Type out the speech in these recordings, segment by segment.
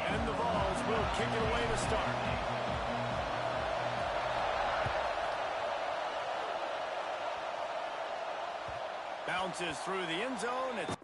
And the Vols will kick it away to start. Bounces through the end zone. It's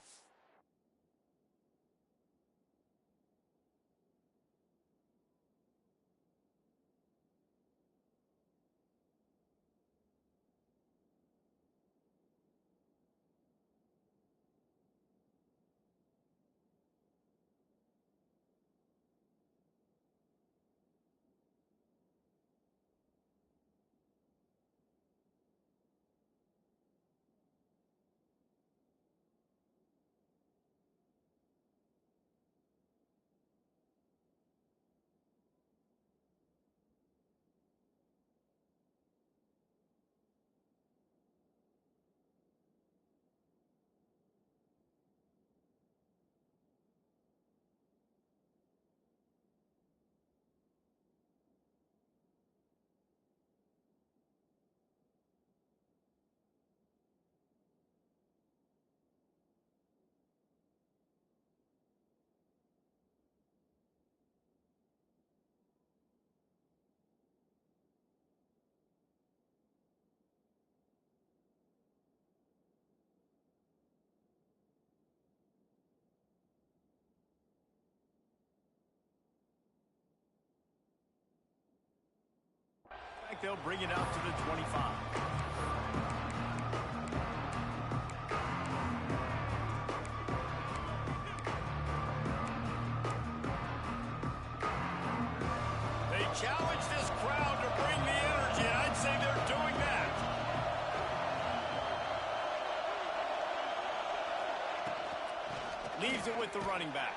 they'll bring it out to the 25. They challenge this crowd to bring the energy, and I'd say they're doing that. Leaves it with the running back.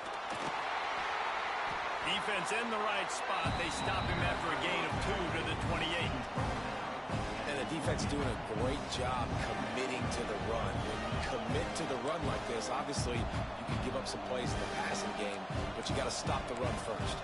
Defense in the right spot. They stop him after a gain of 2 to the 28. And the defense doing a great job committing to the run. When you commit to the run like this, obviously you can give up some plays in the passing game, but you got to stop the run first.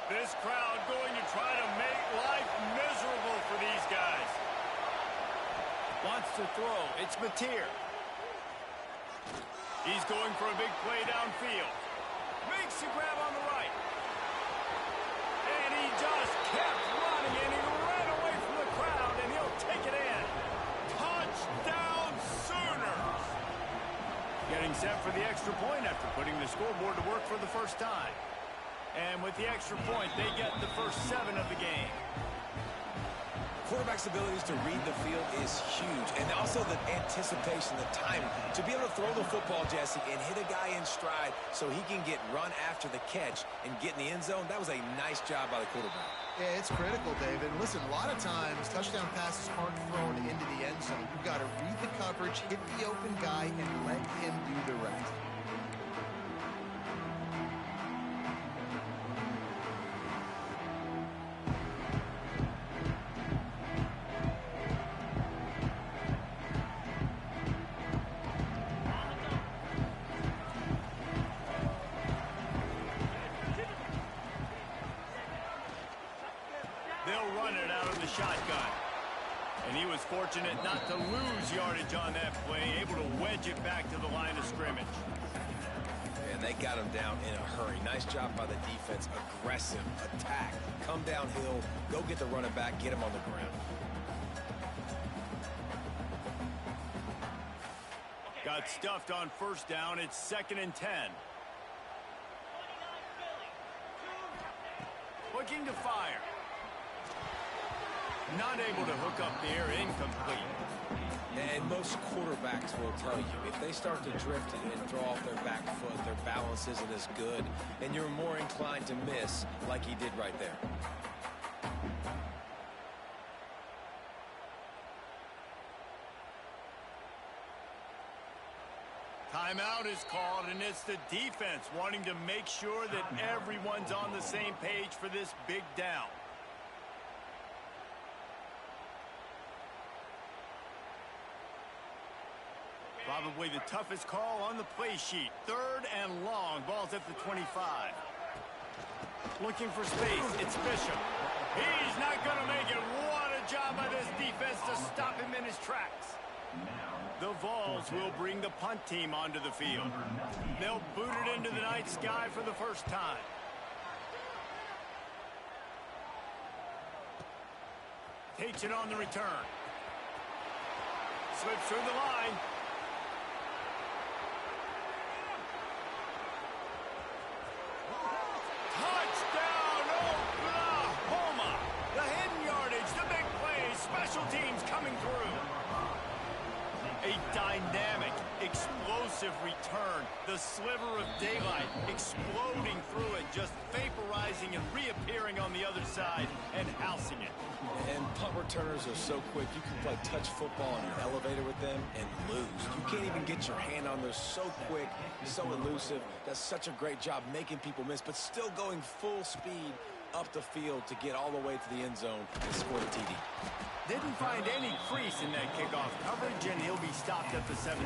This crowd going to try to make life miserable for these guys. Wants to throw. It's Mateer. He's going for a big play downfield. Makes the grab on the right. And he just kept running, and he ran away from the crowd, and he'll take it in. Touchdown Sooners! Getting set for the extra point after putting the scoreboard to work for the first time. And with the extra point, they get the first 7 of the game. Quarterback's abilities to read the field is huge. And also the anticipation, the timing. To be able to throw the football, Jesse, and hit a guy in stride so he can get run after the catch and get in the end zone, that was a nice job by the quarterback. Yeah, it's critical, David. Listen, a lot of times, touchdown passes aren't thrown into the end zone. You've got to read the coverage, hit the open guy, and let him do the rest. They'll run it out of the shotgun. And he was fortunate not to lose yardage on that play, able to wedge it back to the line of scrimmage. And they got him down in a hurry. Nice job by the defense. Aggressive attack. Come downhill, go get the running back, get him on the ground. Got stuffed on first down. It's 2nd and 10. Looking to fire. Not able to hook up the air, incomplete. And most quarterbacks will tell you, if they start to drift and throw off their back foot, their balance isn't as good, and you're more inclined to miss like he did right there. Timeout is called, and it's the defense wanting to make sure that everyone's on the same page for this big down. Probably the toughest call on the play sheet. 3rd and long. Ball's at the 25. Looking for space. It's Bishop. He's not going to make it. What a job by this defense to stop him in his tracks. The Vols will bring the punt team onto the field. They'll boot it into the night sky for the first time. Takes it on the return. Slips through the line. Touchdown, Oklahoma! The hidden yardage, the big plays, special teams coming through. A dynamic, explosive return. The sliver of daylight exploding through it, just vaporizing and reappearing on the other side and housing it. And punt returners are so quick. You can play touch football in an elevator with them and lose. You can't even get your hand on. They're so quick, so elusive. Does such a great job making people miss, but still going full speed up the field to get all the way to the end zone and score the TD. Didn't find any crease in that kickoff coverage, and he'll be stopped at the 17.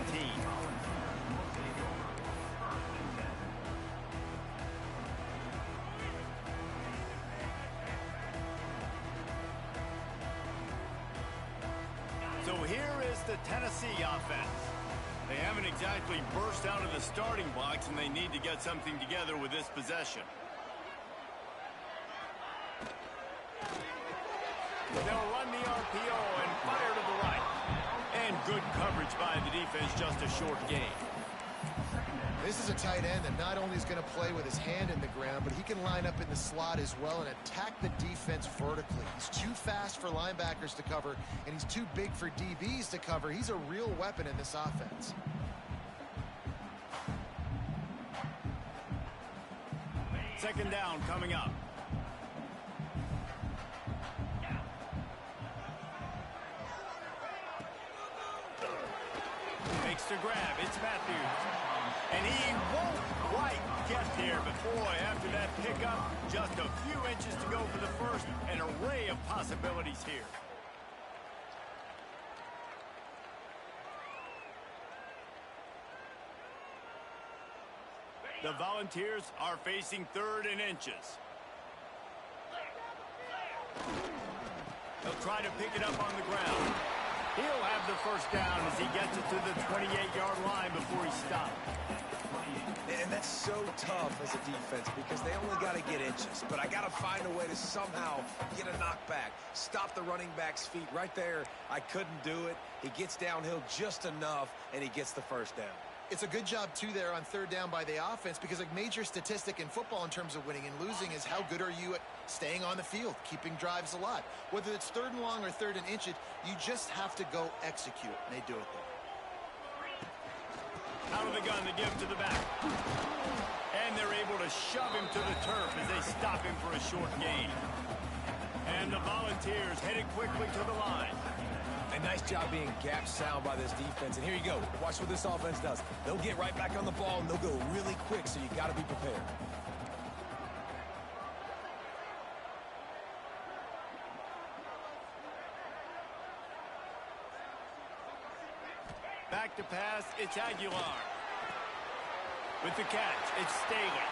So here is the Tennessee offense. They haven't exactly burst out of the starting blocks, and they need to get something together with this possession. They'll run the RPO and fire to the right. And good coverage by the defense, just a short gain. This is a tight end that not only is going to play with his hand in the ground, but he can line up in the slot as well and attack the defense vertically. He's too fast for linebackers to cover, and he's too big for DBs to cover. He's a real weapon in this offense. Second down coming up. Makes the grab. It's Matthews. And he won't quite get there, but boy, after that pickup, just a few inches to go for the first. An array of possibilities here. The Volunteers are facing 3rd and inches. He'll try to pick it up on the ground. He'll have the first down as he gets it to the 28-yard line before he stopped. And that's so tough as a defense because they only got to get inches. But I got to find a way to somehow get a knockback, stop the running back's feet right there. I couldn't do it. He gets downhill just enough, and he gets the first down. It's a good job, too, there on 3rd down by the offense because a major statistic in football in terms of winning and losing is how good are you at staying on the field, keeping drives alive. Whether it's 3rd and long or 3rd and inches, you just have to go execute, and they do it there. Out of the gun, the give to the back. And they're able to shove him to the turf as they stop him for a short gain. And the Volunteers headed quickly to the line. A nice job being gap sound by this defense. And here you go. Watch what this offense does. They'll get right back on the ball, and they'll go really quick, so you got to be prepared. Back to pass, it's Aguilar. With the catch, it's Staley.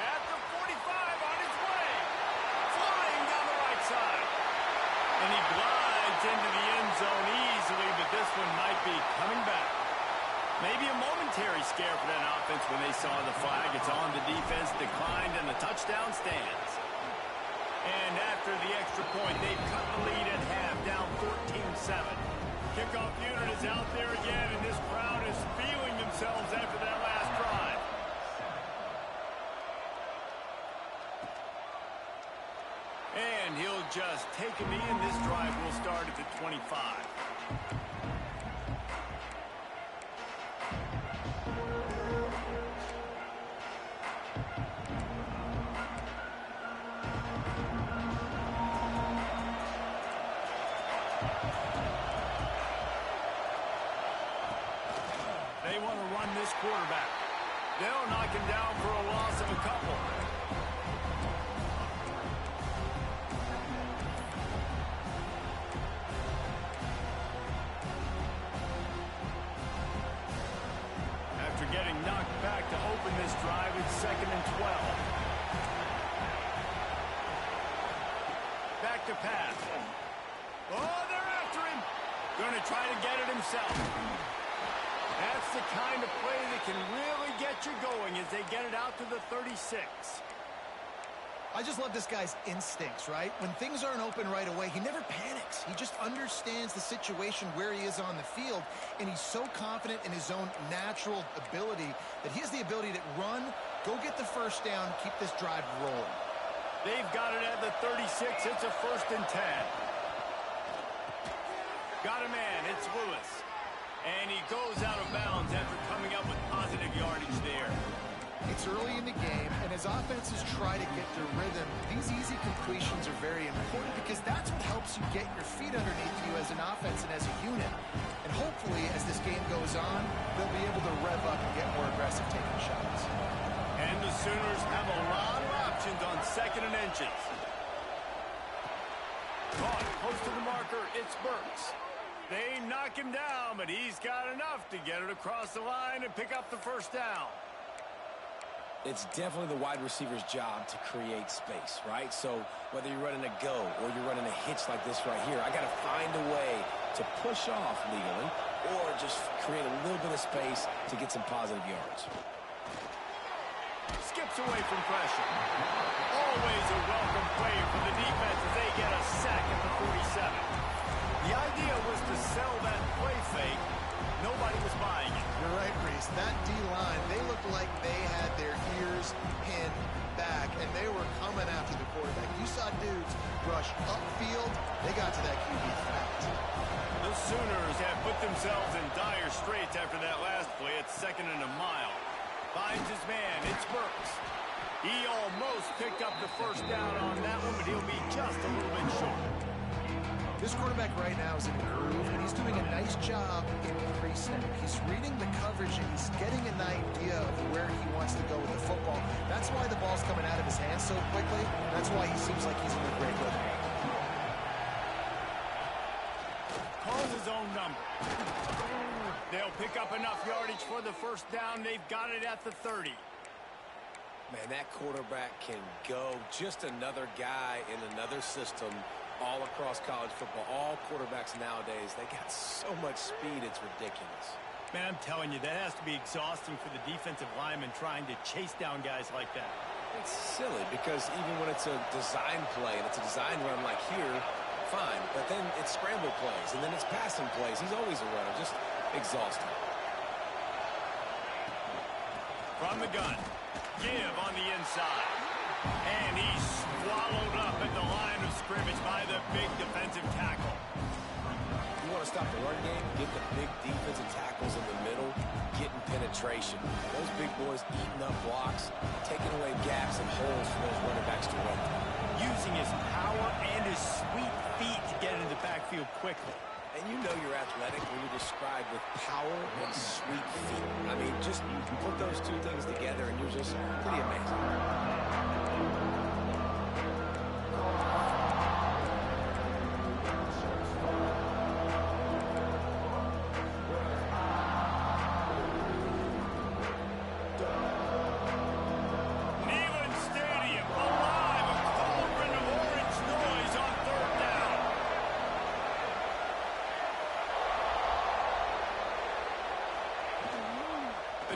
At the 45 on his way. Flying down the right side. And he glides into the end zone easily, but this one might be coming back. Maybe a momentary scare for that offense when they saw the flag. It's on, the defense declined, and the touchdown stands. And after the extra point, they've cut the lead at half, down 14-7. Kickoff unit is out there again, and this crowd is feeling themselves after that last drive. And he'll just take a knee, and this drive will start at the 25. They want to run this quarterback. They'll knock him down for a loss of a couple. to pass. Oh, they're after him. Going to try to get it himself. That's the kind of play that can really get you going as they get it out to the 36. I just love this guy's instincts, right? When things aren't open right away, he never panics. He just understands the situation where he is on the field, and he's so confident in his own natural ability that he has the ability to run, go get the first down, keep this drive rolling. They've got it at the 36. It's a 1st and 10. Got a man. It's Lewis. And he goes out of bounds after coming up with positive yardage there. It's early in the game, and as offenses try to get their rhythm, these easy completions are very important because that's what helps you get your feet underneath you as an offense and as a unit. And hopefully, as this game goes on, they'll be able to rev up and get more aggressive taking shots. And the Sooners have a lot of options on 2nd and inches. Caught close to the marker. It's Burks. They knock him down, but he's got enough to get it across the line and pick up the 1st down. It's definitely the wide receiver's job to create space, right? So whether you're running a go or you're running a hitch like this right here, I got to find a way to push off legally or just create a little bit of space to get some positive yards. Skips away from pressure. Always a welcome play for the defense as they get a sack at the 47. The idea was to sell that play fake. Nobody was buying it. You're right, Reese. That D-line, they looked like they had their ears pinned back, and they were coming after the quarterback. You saw dudes rush upfield. They got to that QB fast. The Sooners have put themselves in dire straits after that last play. It's 2nd and a mile. Finds his man. It's Burks. He almost picked up the 1st down on that one, but he'll be just a little bit short. This quarterback right now is in a groove, and he's doing a nice job in pre-snap. He's reading the coverage, and he's getting an idea of where he wants to go with the football. That's why the ball's coming out of his hands so quickly. That's why he seems like he's in a great rhythm. Calls his own number. They'll pick up enough yardage for the 1st down. They've got it at the 30. Man, that quarterback can go. Just another guy in another system all across college football. All quarterbacks nowadays, they got so much speed, it's ridiculous. Man, I'm telling you, that has to be exhausting for the defensive lineman trying to chase down guys like that. It's silly because even when it's a design play and it's a design run like here, fine. But then it's scramble plays and then it's passing plays. He's always a runner. Just exhausting. From the gun. Give on the inside. And he's swallowed up at the line of scrimmage by the big defensive tackle. You want to stop the run game? Get the big defensive tackles in the middle, getting penetration. Those big boys eating up blocks, taking away gaps and holes for those running backs to run through. Using his power and his sweet feet to get into the backfield quickly. And you know you're athletic when you're described with power and sweet feet. I mean, just put those two things together and you're just pretty amazing.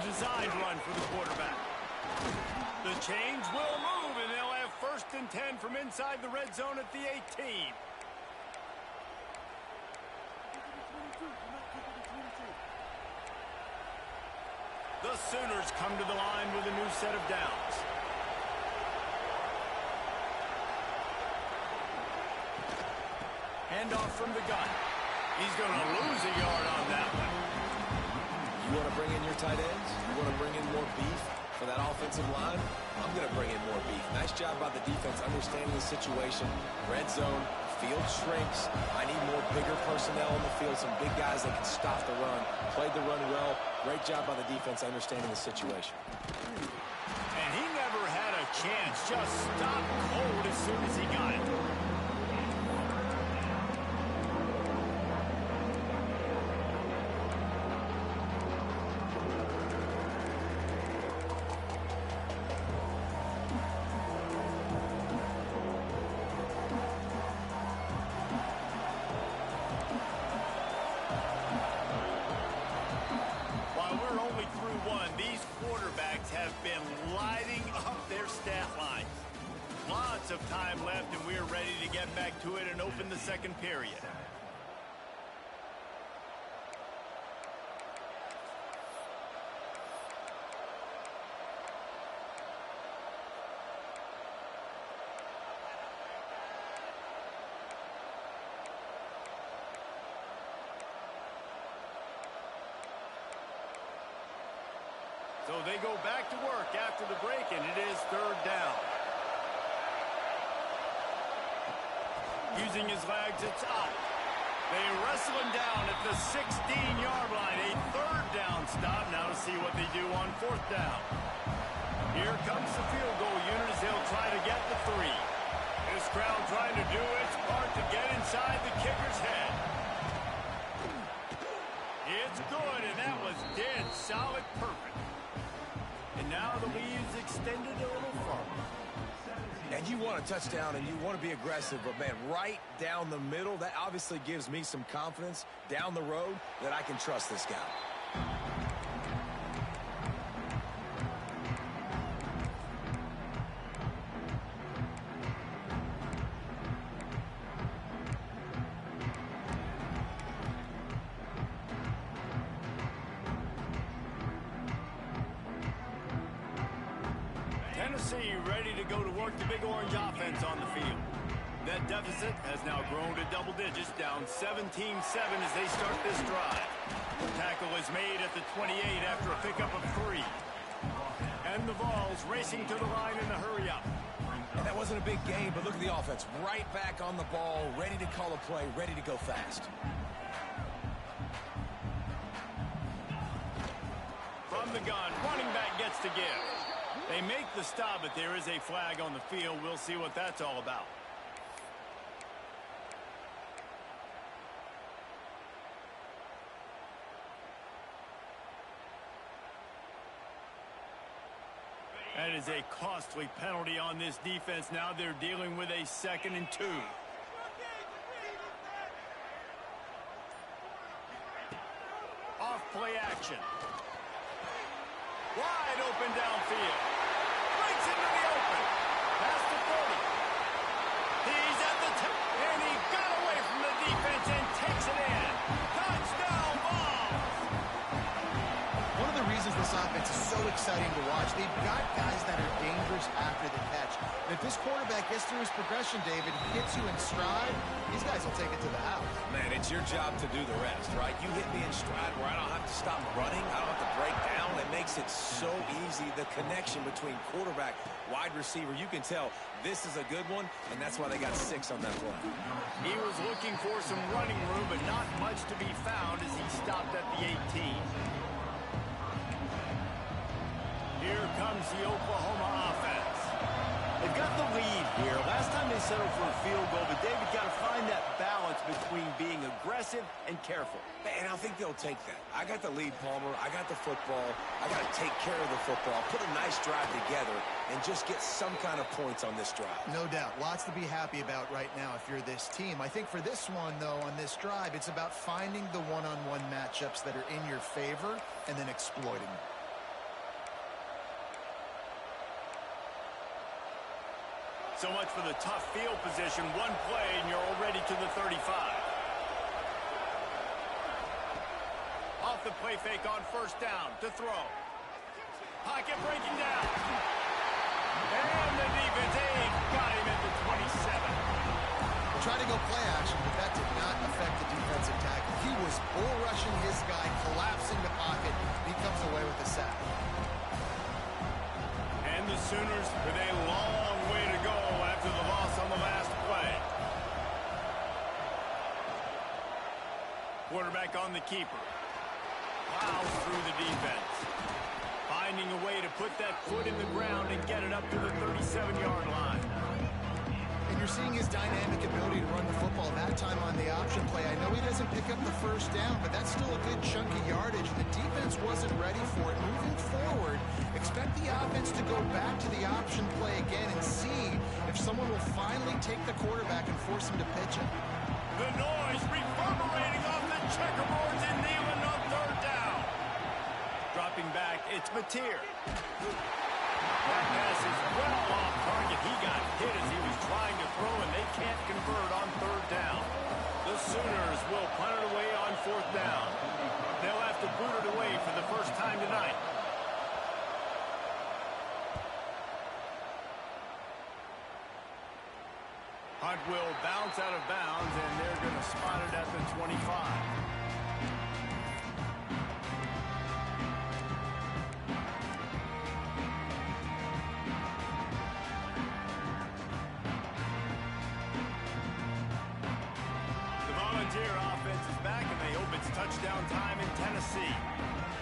Designed run for the quarterback. The chains will move, and they'll have 1st and 10 from inside the red zone at the 18. The Sooners come to the line with a new set of downs. Handoff from the gun. He's going to lose a yard on that one. You want to bring in your tight ends? You want to bring in more beef for that offensive line? I'm going to bring in more beef. Nice job by the defense understanding the situation. Red zone, field shrinks. I need more bigger personnel on the field, some big guys that can stop the run. Played the run well. Great job by the defense understanding the situation. And he never had a chance. Just stopped cold as soon as he got it. While we're only through one, these quarterbacks have been lighting up their stat line. Lots of time left, and we're ready to get back to it and open the second period. So they go back to work after the break, and it is third down. Using his legs, it's out. They wrestle him down at the 16-yard line. A third down stop now to see what they do on fourth down. Here comes the field goal unit as they'll try to get the 3. This crowd trying to do its part to get inside the kicker's head. It's good, and that was dead solid perfect. And now the lead's extended a little farther. And you want a touchdown and you want to be aggressive, but man, right down the middle, that obviously gives me some confidence down the road that I can trust this guy. Tennessee ready to go to work the Big Orange offense on the field. That deficit has now grown to double digits, down 17-7 as they start this drive. The tackle is made at the 28 after a pickup of 3. And the Vols racing to the line in a hurry up. And that wasn't a big gain, but look at the offense. Right back on the ball, ready to call a play, ready to go fast. From the gun, running back gets to give. They make the stop, but there is a flag on the field. We'll see what that's all about. That is a costly penalty on this defense. Now they're dealing with a 2nd and 2. Off play action. Wide open downfield. Breaks into the open. Past the 40. He's at the 10. And he got away from the defense and takes it in. Touchdown Vols! One of the reasons this offense is so exciting to watch, they've got guys that are dangerous after the catch. And if this quarterback gets through his progression, David, hits you in stride, these guys will take it to the house. Man, it's your job to do the rest, right? You hit me in stride where I don't have to stop running. I don't have to break down. It makes it so easy. The connection between quarterback, wide receiver, you can tell this is a good one, and that's why they got 6 on that play. He was looking for some running room, but not much to be found as he stopped at the 18. Here comes the Oklahoma offense. They've got the lead here. Last time they settled for a field goal, but David got to find that balance between being aggressive and careful. And I think they'll take that. I got the lead, Palmer. I got the football. I got to take care of the football, put a nice drive together, and just get some kind of points on this drive. No doubt. Lots to be happy about right now if you're this team. I think for this one, though, on this drive, it's about finding the one-on-one matchups that are in your favor and then exploiting them. So much for the tough field position. One play, and you're already to the 35. Off the play fake on first down to throw. Pocket breaking down. And the defense got him at the 27. Tried to go play action, but that did not affect the defensive tackle. He was bull rushing his guy, collapsing the pocket. He comes away with a sack. And the Sooners with a long way to go after the loss on the last play. Quarterback on the keeper. Plows through the defense. Finding a way to put that foot in the ground and get it up to the 37-yard line. And you're seeing his dynamic ability to run the football. That time on the option play, I know he doesn't pick up the first down, but that's still a good chunk of yardage, and the defense wasn't ready for it. Moving forward, expect the offense to go back to the option play again and see if someone will finally take the quarterback and force him to pitch it. The noise reverberating off the checkerboards and Neyland on third down. dropping back. It's Mateer. That pass is well off target. He got hit as he was trying to throw, and they can't convert on third down. The Sooners will punt it away on fourth down. They'll have to boot it away for the first time tonight. Hunt will bounce out of bounds, and they're going to spot it at the 25. The Volunteer offense is back, and they hope it's touchdown time in Tennessee.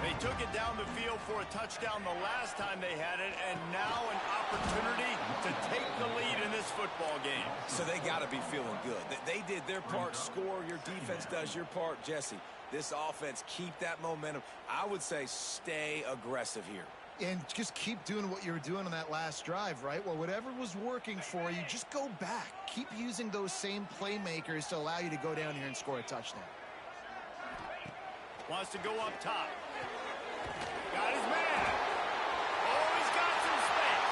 They took it down the field for a touchdown the last time they had it, and now an opportunity to take the lead in this football game. So they got to be feeling good. They did their part, score. Your defense does your part. Jesse, this offense, keep that momentum. I would say stay aggressive here. And just keep doing what you were doing on that last drive, right? Well, whatever was working for you, just go back. Keep using those same playmakers to allow you to go down here and score a touchdown. Wants to go up top. Got his man. Oh, he's got some space.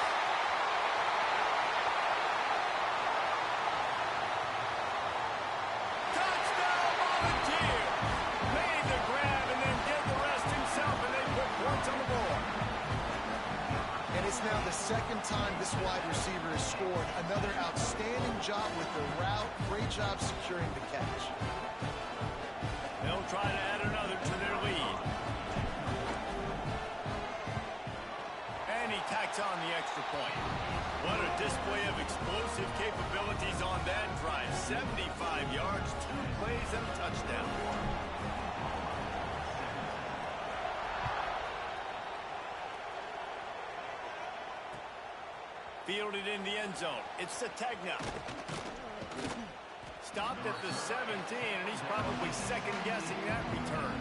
Touchdown, Volunteer. Made the grab and then did the rest himself, and they put points on the board. And it's now the second time this wide receiver has scored. Another outstanding job with the route. Great job securing the catch. They'll try to add another to their lead. And he tacks on the extra point. What a display of explosive capabilities on that drive. 75 yards, 2 plays, and a touchdown. Fielded in the end zone. It's Sategna. Stopped at the 17, and he's probably second-guessing that return.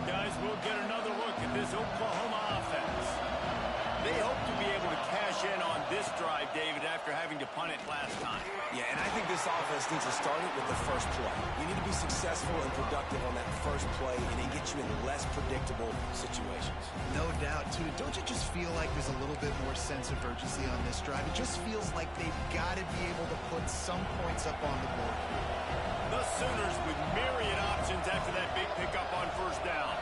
Guys, we'll get another look at this Oklahoma offense. They hope to be able to cash in on this drive, David, after having to punt it last time. Yeah, and I think this offense needs to start it with the first play. You need to be successful and productive on that first play, and it gets you in less predictable situations. No doubt, too. Don't you just feel like there's a little bit more sense of urgency on this drive? It just feels like they've got to be able to put some points up on the board. The Sooners with myriad options after that big pickup on first down.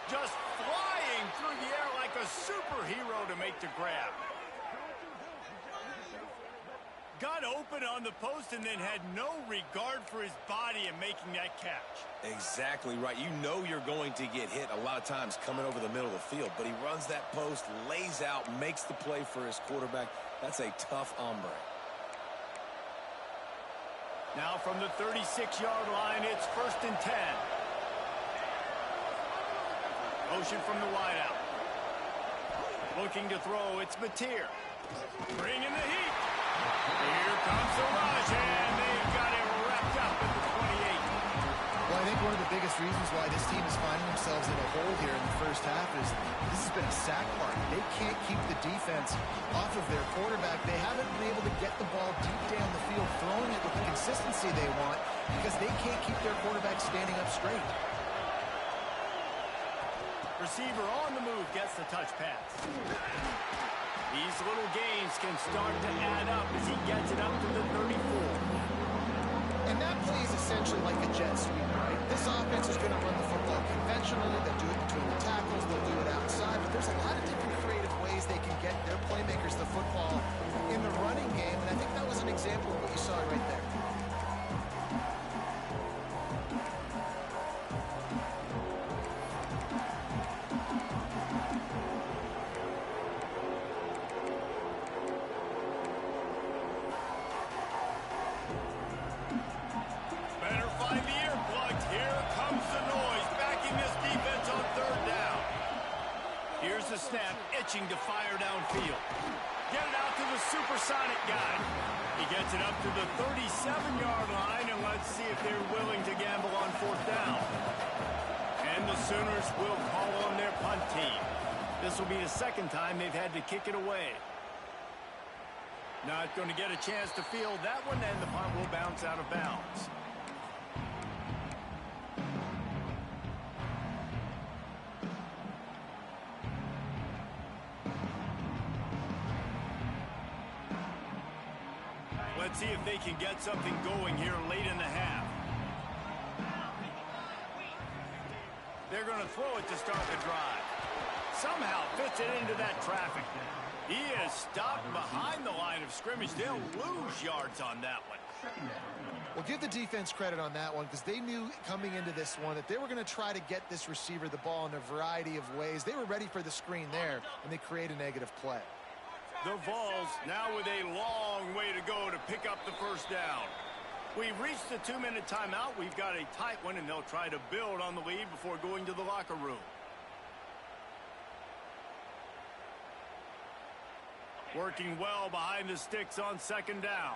Just flying through the air like a superhero to make the grab. Got open on the post and then had no regard for his body in making that catch. Exactly right. You know you're going to get hit a lot of times coming over the middle of the field, but he runs that post, lays out, makes the play for his quarterback. That's a tough hombre. Now from the 36-yard line, it's 1st and 10. Motion from the wideout. Looking to throw, it's Mateer. Bringing the heat. Here comes the rush, and they've got him wrapped up at the 28. Well, I think one of the biggest reasons why this team is finding themselves in a hole here in the first half is this has been a sack party. They can't keep the defense off of their quarterback. They haven't been able to get the ball deep down the field, throwing it with the consistency they want because they can't keep their quarterback standing up straight. Receiver on the move gets the touch pass. These little gains can start to add up as he gets it up to the 34. And that play is essentially like a jet sweep, right? This offense is going to run the football conventionally. They'll do it between the tackles. They'll do it outside. But there's a lot of different creative ways they can get their playmakers the football in the running game. And I think that was an example of what you saw right there. Snap, itching to fire downfield. Get it out to the supersonic guy. He gets it up to the 37-yard line, and let's see if they're willing to gamble on fourth down. And the Sooners will call on their punt team. This will be the second time they've had to kick it away. Not going to get a chance to field that one, and the punt will bounce out of bounds. Let's see if they can get something going here late in the half. They're going to throw it to start the drive. Somehow fits it into that traffic. He is stopped behind the line of scrimmage. They'll lose yards on that one. Well, give the defense credit on that one because they knew coming into this one that they were going to try to get this receiver the ball in a variety of ways. They were ready for the screen there, and they create a negative play. The Vols now with a long way to go to pick up the first down. We've reached the 2-minute timeout. We've got a tight one, and they'll try to build on the lead before going to the locker room. Working well behind the sticks on second down.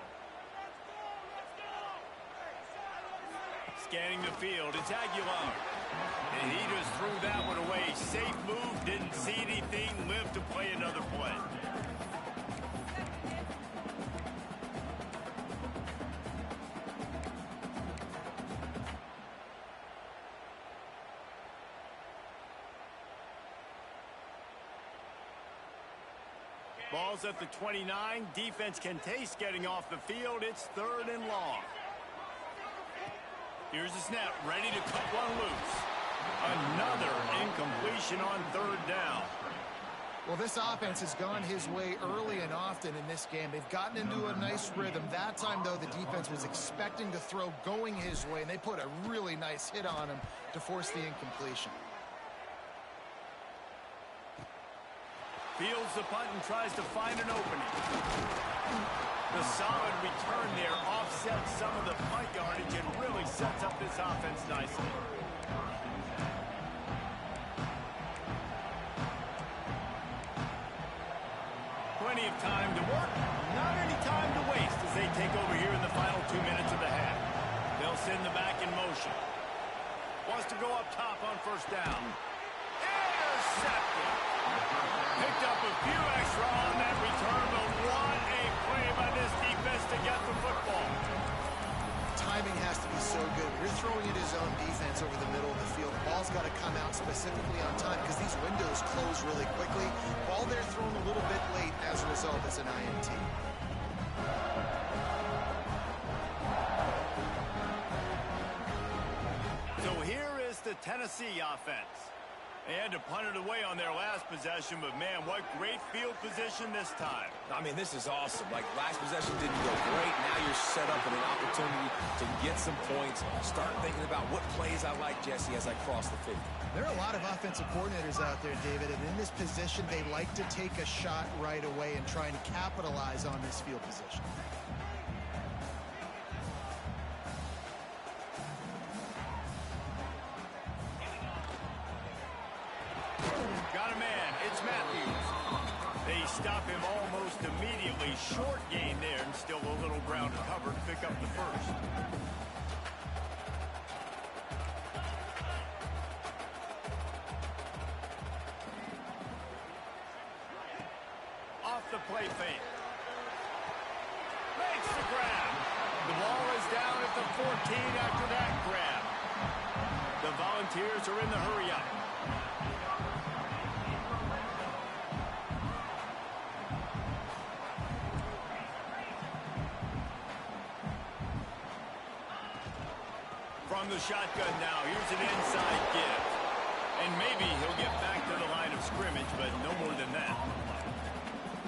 Scanning the field, it's Aguilar. And he just threw that one away. Safe move, didn't see anything, lived to play another play. Ball's at the 29. Defense can taste getting off the field. It's 3rd and long. Here's the snap, ready to cut one loose. Another incompletion on 3rd down. Well, this offense has gone his way early and often in this game. They've gotten into a nice rhythm. That time, though, the defense was expecting to throw going his way, and they put a really nice hit on him to force the incompletion. Fields the punt and tries to find an opening. The solid return there offsets some of the punt yardage and really sets up this offense nicely. Plenty of time to work, not any time to waste as they take over here in the final 2 minutes of the half. They'll send the back in motion. Wants to go up top on first down. Intercepted. Picked up a few extra on that return, but what a play by this defense to get the football. Timing has to be so good. You're throwing it his own defense over the middle of the field. The ball's got to come out specifically on time because these windows close really quickly. Ball there thrown a little bit late. As a result, it's an INT. So here is the Tennessee offense. They had to punt it away on their last possession, but man, what great field position this time. I mean, this is awesome. Like, last possession didn't go great. Now you're set up with an opportunity to get some points. Start thinking about what plays I like, Jesse, as I cross the 50. There are a lot of offensive coordinators out there, David, and in this position, they like to take a shot right away and try and capitalize on this field position. Got a man. It's Matthews. They stop him almost immediately. Short gain there, and still a little ground to cover to pick up the first. Off the play fake. Makes the grab. The ball is down at the 14 after that grab. The Volunteers are in the hurry-up. From the shotgun now, here's an inside give. And maybe he'll get back to the line of scrimmage, but no more than that.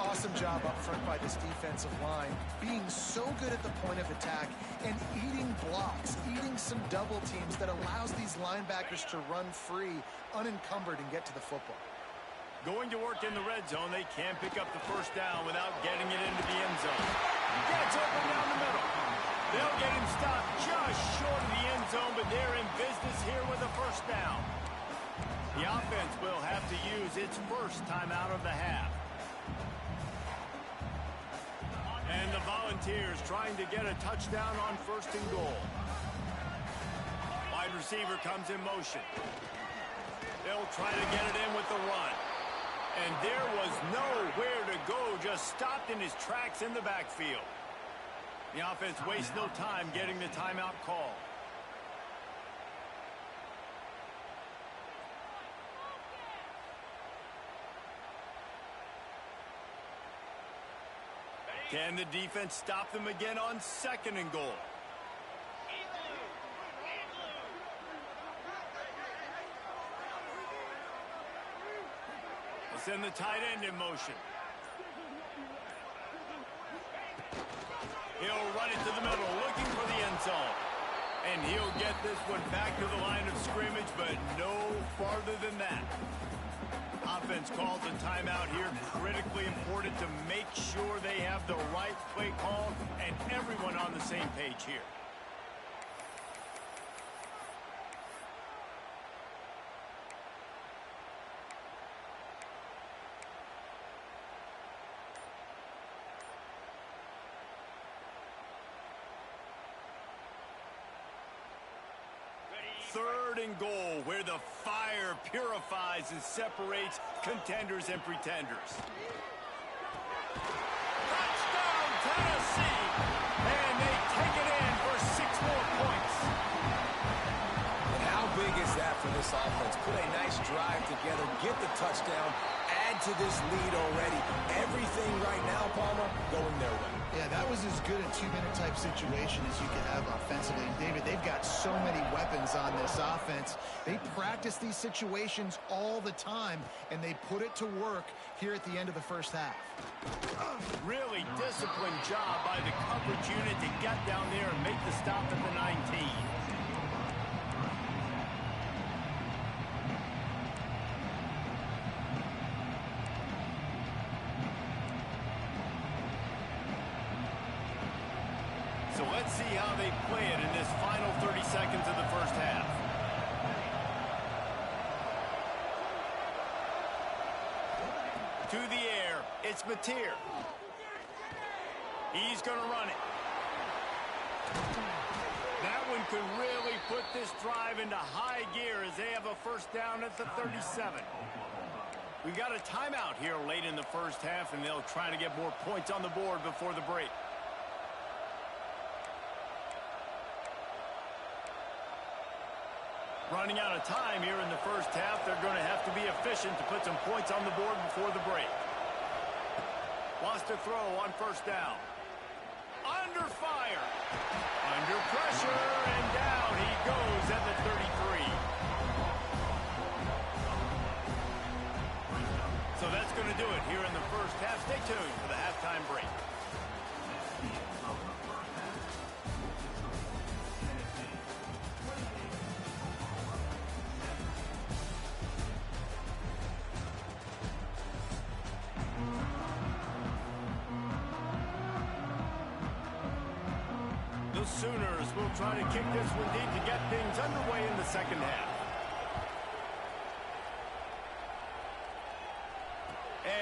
Awesome job up front by this defensive line, being so good at the point of attack and eating blocks, eating some double teams that allows these linebackers to run free, unencumbered, and get to the football. Going to work in the red zone, they can't pick up the first down without getting it into the end zone. Gets open down the middle. They'll get him stopped just short of the end zone, but they're in business here with a first down. The offense will have to use its first timeout of the half. And the Volunteers trying to get a touchdown on 1st and goal. Wide receiver comes in motion. They'll try to get it in with the run. And there was nowhere to go, just stopped in his tracks in the backfield. The offense wastes no time getting the timeout call. Can the defense stop them again on 2nd and goal? They send the tight end in motion. He'll run it to the middle, looking for the end zone. And he'll get this one back to the line of scrimmage, but no farther than that. Offense calls a timeout here. Critically important to make sure they have the right play call and everyone on the same page here. Third and goal, where the fire purifies and separates contenders and pretenders. Touchdown, Tennessee! And they take it in for 6 more points. And how big is that for this offense? Put a nice drive together, get the touchdown, add to this lead already. Everything right now, Palmer, going their way. Yeah, that was as good a 2-minute type situation as you could have offensively. And David, they've got so many weapons on this offense. They practice these situations all the time, and they put it to work here at the end of the first half. Really disciplined job by the coverage unit to get down there and make the stop at the 19. So let's see how they play it in this final 30 seconds of the first half. To the air, it's Mateer. He's going to run it. That one could really put this drive into high gear as they have a first down at the 37. We've got a timeout here late in the first half, and they'll try to get more points on the board before the break. Running out of time here in the first half. They're going to have to be efficient to put some points on the board before the break. Wants to throw on first down. Under fire. Under pressure, and down he goes at the 33. So that's going to do it here in the first half. Stay tuned for the halftime break. The Sooners will try to kick this one deep to get things underway in the second half.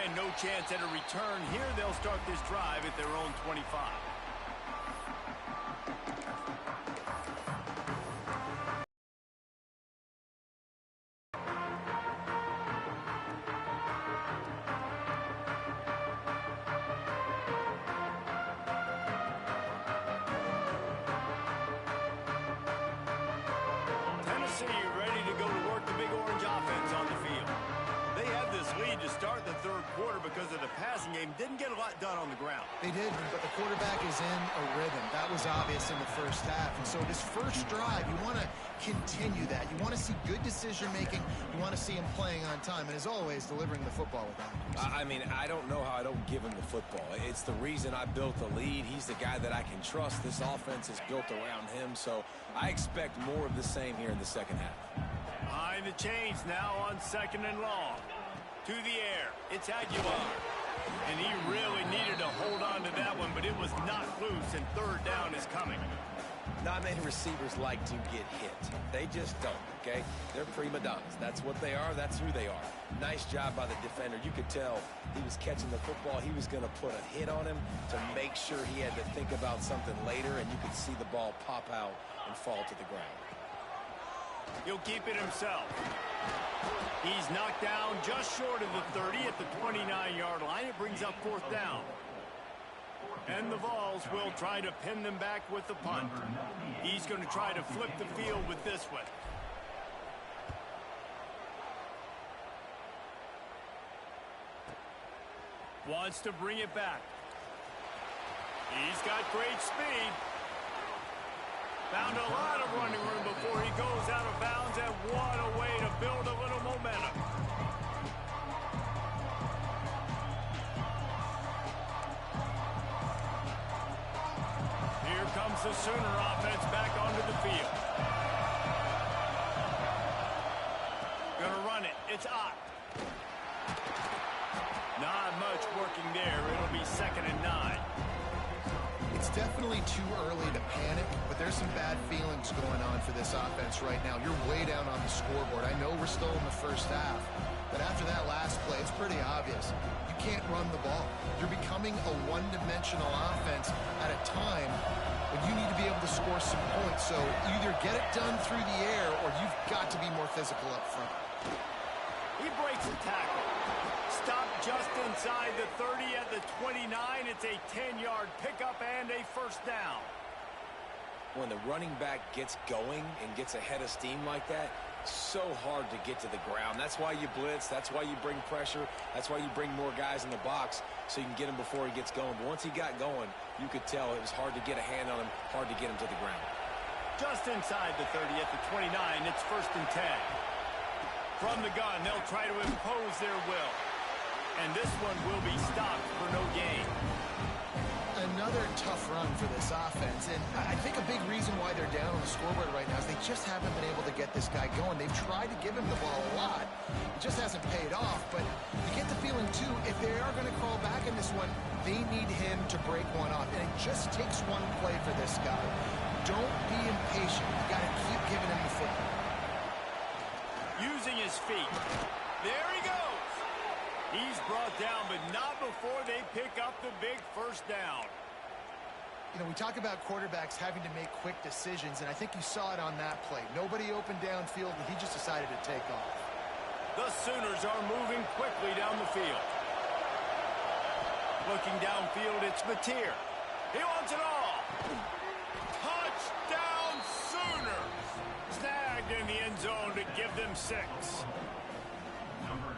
And no chance at a return here. They'll start this drive at their own 25. Ready to go to work the Big Orange offense on the field. They had this lead to start the third quarter because of the passing game. Didn't get a lot done on the ground. They did, but the quarterback is in a rhythm. That was obvious in the first half. And so this first drive, you want to continue that. You want to see good decision-making. You want to see him playing on time. And as always, delivering the football with accuracy. I mean, I don't know how I don't give him the football. It's the reason I built the lead. He's the guy that I can trust. This offense is built around him. So I expect more of the same here in the second half. Behind the chains now on 2nd and long. To the air, it's Aguilar. And he really needed to hold on to that one, but it was not loose, and third down is coming. Not many receivers like to get hit. They just don't, okay? They're prima donnas. That's what they are. That's who they are. Nice job by the defender. You could tell he was catching the football. He was going to put a hit on him to make sure he had to think about something later, and you could see the ball pop out and fall to the ground. He'll keep it himself. He's knocked down just short of the 30 at the 29-yard line. It brings up 4th down. And the Vols will try to pin them back with the punt. He's going to try to flip the field with this one. Wants to bring it back. He's got great speed. Found a lot of running room before he goes out of bounds, and what a way to build a little momentum. Here comes the Sooner offense back onto the field. Gonna run it. It's Ott. Not much working there. It'll be 2nd and 9. It's definitely too early to panic, but there's some bad feelings going on for this offense right now. You're way down on the scoreboard. I know we're still in the first half, but after that last play, it's pretty obvious. You can't run the ball. You're becoming a one-dimensional offense at a time when you need to be able to score some points. So either get it done through the air or you've got to be more physical up front. He breaks the tackle. Stopped just inside the 30 at the 29. It's a 10-yard pickup and a 1st down. When the running back gets going and gets ahead of steam like that, so hard to get to the ground. That's why you blitz. That's why you bring pressure. That's why you bring more guys in the box so you can get him before he gets going. But once he got going, you could tell it was hard to get a hand on him, hard to get him to the ground. Just inside the 30 at the 29, it's 1st and 10. From the gun, they'll try to impose their will. And this one will be stopped for no gain. Another tough run for this offense, and I think a big reason why they're down on the scoreboard right now is they just haven't been able to get this guy going. They've tried to give him the ball a lot. It just hasn't paid off, but you get the feeling, too, if they are going to crawl back in this one, they need him to break one off, and it just takes one play for this guy. Don't be impatient. You got to keep giving him the football. Using his feet. There he goes. He's brought down, but not before they pick up the big 1st down. You know, we talk about quarterbacks having to make quick decisions, and I think you saw it on that play. Nobody opened downfield, and he just decided to take off. The Sooners are moving quickly down the field. Looking downfield, it's Mateer. He wants it all. Touchdown, Sooners! Snagged in the end zone to give them 6.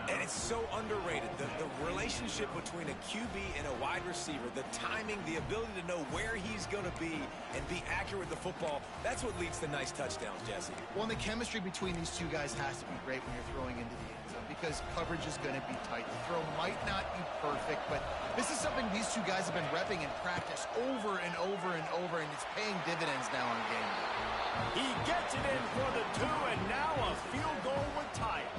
And it's so underrated. The relationship between a QB and a wide receiver, the timing, the ability to know where he's going to be and be accurate with the football, that's what leads to nice touchdowns, Jesse. Well, and the chemistry between these two guys has to be great when you're throwing into the end zone because coverage is going to be tight. The throw might not be perfect, but this is something these two guys have been repping in practice over and over and over, and it's paying dividends now on game day. He gets it in for the 2, and now a field goal would tie it.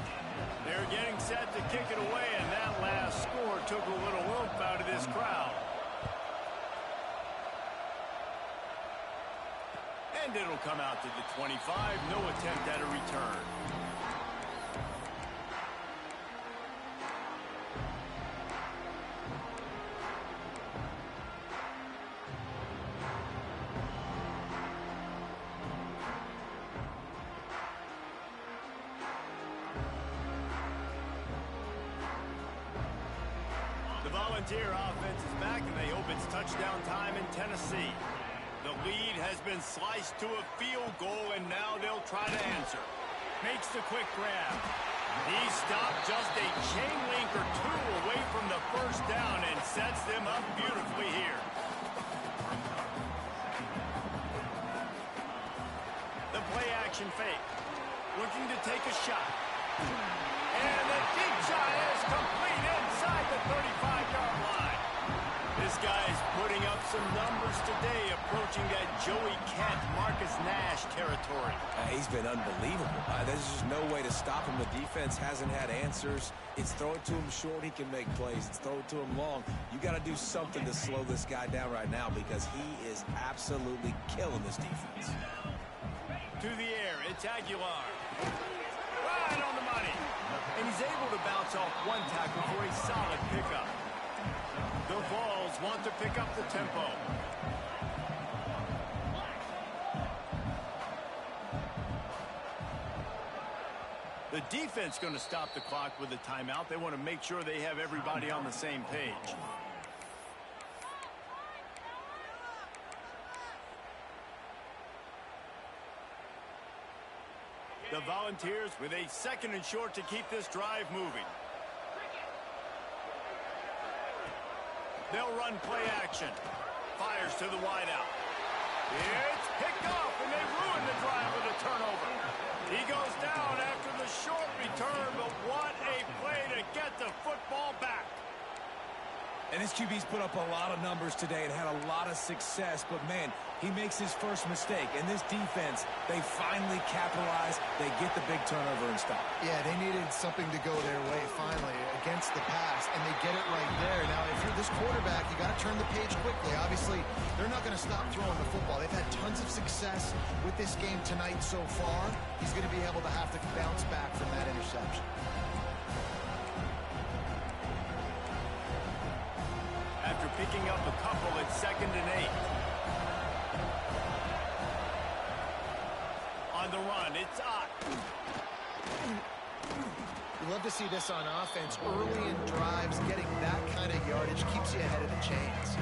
They're getting set to kick it away, and that last score took a little oomph out of this crowd. And it'll come out to the 25. No attempt at a return. Volunteer offense is back, and they hope it's touchdown time in Tennessee. The lead has been sliced to a field goal, and now they'll try to answer. Makes the quick grab. He stopped just a chain link or 2 away from the 1st down and sets them up beautifully here. The play action fake. Looking to take a shot. And the deep shot is complete inside the 35-yard line. This guy is putting up some numbers today, approaching that Joey Kent, Marcus Nash territory. He's been unbelievable. There's just no way to stop him. The defense hasn't had answers. It's throw it to him short, he can make plays. It's throw it to him long. You got to do something to slow this guy down right now because he is absolutely killing this defense. To the air, it's Aguilar. Right on the money. And he's able to bounce off one tackle for a solid pickup. The Vols want to pick up the tempo. The The defense going to stop the clock with a timeout. They want to make sure they have everybody on the same page. The Volunteers with a 2nd and short to keep this drive moving. They'll run play action. Fires to the wideout. It's picked off, and they ruin the drive with a turnover. He goes down after the short return, but what a play to get the football back. And this QB's put up a lot of numbers today and had a lot of success, but man, he makes his first mistake. And this defense, they finally capitalize. They get the big turnover and stop. Yeah, they needed something to go their way finally against the pass, and they get it right there. Now, if you're this quarterback, you got to turn the page quickly. Obviously, they're not going to stop throwing the football. They've had tons of success with this game tonight so far. He's going to be able to have to bounce back from that interception. After picking up a couple, it's 2nd and 8. On the run, it's Ott. You love to see this on offense. Early in drives, getting that kind of yardage keeps you ahead of the chains.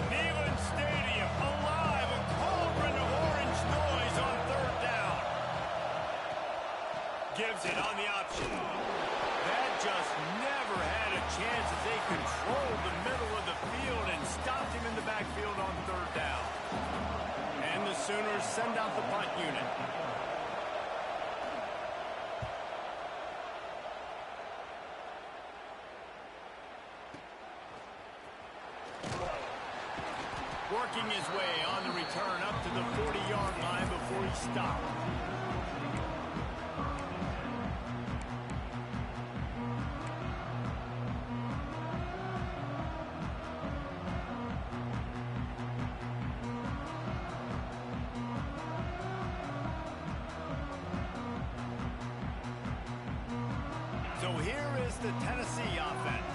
Neyland Stadium alive, a cauldron of orange noise on 3rd down. Gives it on the option. That just never had a chance as they controlled the middle of the field and stopped him in the backfield on 3rd down. And the Sooners send out the punt unit. Working his way on the return up to the 40-yard line before he stopped. So here is the Tennessee offense.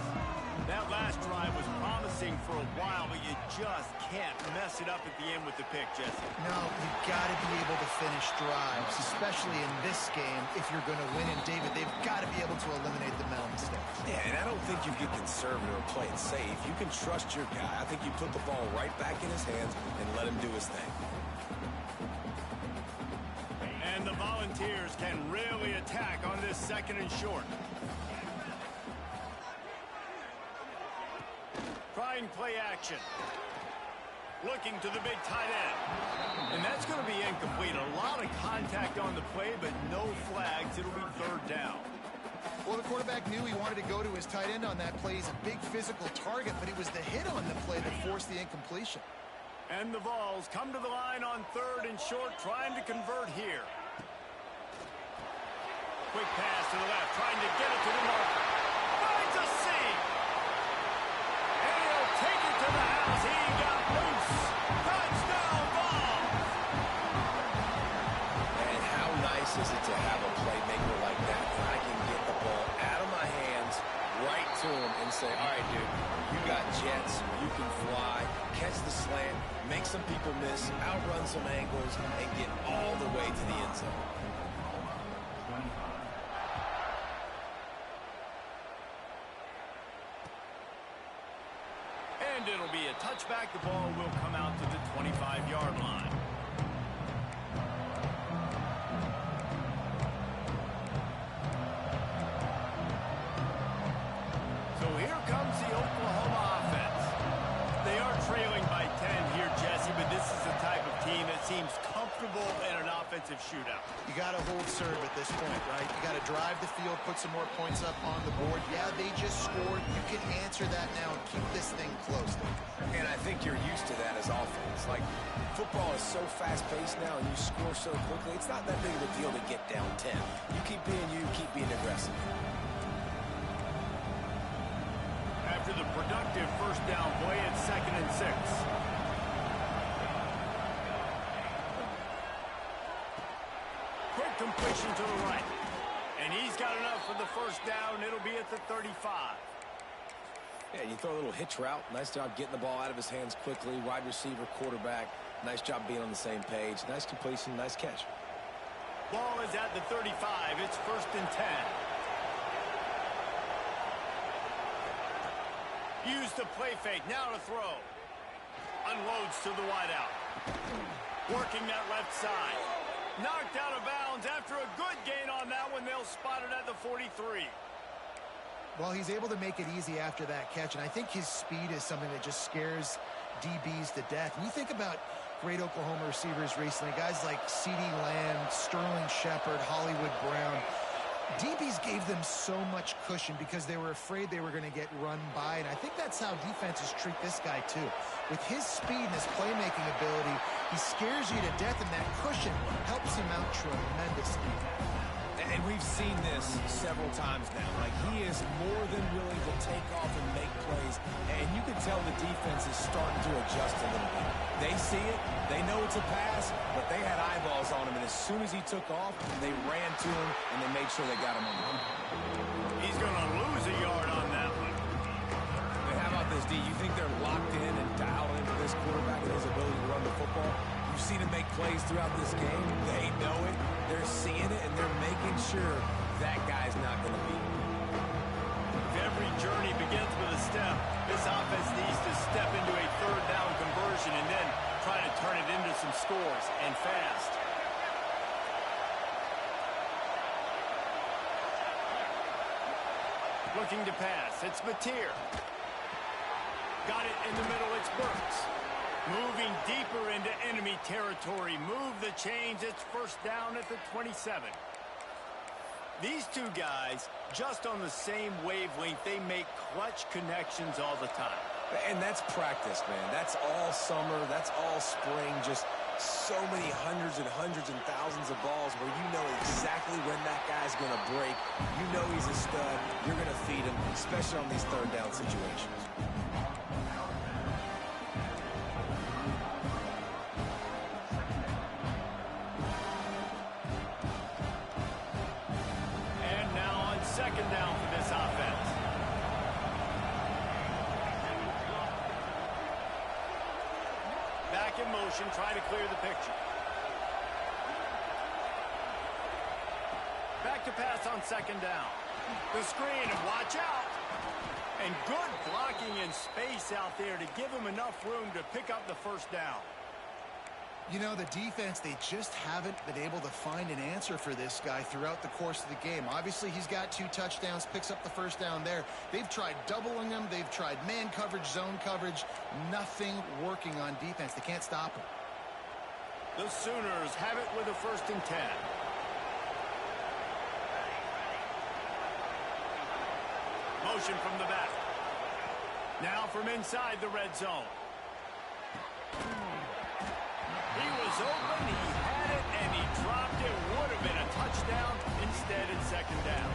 That last drive was promising for a while, but you just can't mess it up at the end with the pick, Jesse. No, you've got to be able to finish drives, especially in this game if you're going to win. And, David, they've got to be able to eliminate the mental mistakes. Yeah, and I don't think you get conservative or play it safe. You can trust your guy. I think you put the ball right back in his hands and let him do his thing. And the Volunteers can really attack on this 2nd and short. Trying play action. Looking to the big tight end. And that's going to be incomplete. A lot of contact on the play, but no flags. It'll be 3rd down. Well, the quarterback knew he wanted to go to his tight end on that play. He's a big physical target, but it was the hit on the play that forced the incompletion. And the Vols come to the line on 3rd and short, trying to convert here. Quick pass to the left, trying to get it to the marker. Finds a seam. And he'll take it to the house. He got loose. Touchdown, Vols. And how nice is it to have a playmaker like that? And I can get the ball out of my hands, right to him, and say, all right, dude, you got jets, you can fly, catch the slant, make some people miss, outrun some angles, and get all the way to the end zone. And it'll be a touchback. The ball will come out to the 25-yard line. So here comes the Oklahoma offense. They are trailing by 10 here, Jesse, but this is the type of team that seems comfortable in an offensive shootout. You got to hold serve at this point, right? You got to drive the field, put some more points up on the board. Yeah, they just scored. You can answer that now and keep this thing close. And I think you're used to that as offense. Like, football is so fast-paced now and you score so quickly, it's not that big of a deal to get down 10. You keep being you, keep being aggressive. After the productive first down play, it's 2nd and 6. Quick completion to the right. And he's got enough for the first down. It'll be at the 35. Yeah, you throw a little hitch route. Nice job getting the ball out of his hands quickly. Wide receiver, quarterback. Nice job being on the same page. Nice completion, nice catch. Ball is at the 35. It's 1st and 10. Use the play fake. Now to throw. Unloads to the wideout. Working that left side. Knocked out of bounds after a good gain on that one. They'll spot it at the 43. Well, he's able to make it easy after that catch, and I think his speed is something that just scares DBs to death. When you think about great Oklahoma receivers recently, guys like CeeDee Lamb, Sterling Shepard, Hollywood Brown, DBs gave them so much cushion because they were afraid they were going to get run by, and I think that's how defenses treat this guy too. With his speed and his playmaking ability, he scares you to death, and that cushion helps him out tremendously. And we've seen this several times now. Like, he is more than willing to take off and make plays. And you can tell the defense is starting to adjust a little bit. They see it. They know it's a pass, but they had eyeballs on him. And as soon as he took off, they ran to him, and they made sure they got him on the run. He's going to lose a yard on that one. But how about this, D? You think they're locked in and dialed into this quarterback and his ability to run the football? You've seen him make plays throughout this game. They know it. They're seeing it, and they're making sure that guy's not going to beat him. Every journey begins with a step. This offense needs to step into a 3rd down conversion and then try to turn it into some scores, and fast. Looking to pass. It's Mateer. Got it in the middle. It's Burks. Moving deeper into enemy territory. Move the chains. It's 1st down at the 27. These two guys, just on the same wavelength, they make clutch connections all the time. And that's practice, man. That's all summer. That's all spring. Just so many hundreds and thousands of balls where you know exactly when that guy's going to break. You know he's a stud. You're going to feed him, especially on these 3rd down situations. Try to clear the picture. Back to pass on 2nd down. The screen, and watch out. And good blocking in space out there to give him enough room to pick up the 1st down. You know, the defense, they just haven't been able to find an answer for this guy throughout the course of the game. Obviously, he's got 2 touchdowns, picks up the 1st down there. They've tried doubling him. They've tried man coverage, zone coverage. Nothing working on defense. They can't stop him. The Sooners have it with a 1st and 10. Motion from the back. Now from inside the red zone. He was open, he had it, and he dropped it. Would have been a touchdown. Instead, it's 2nd down.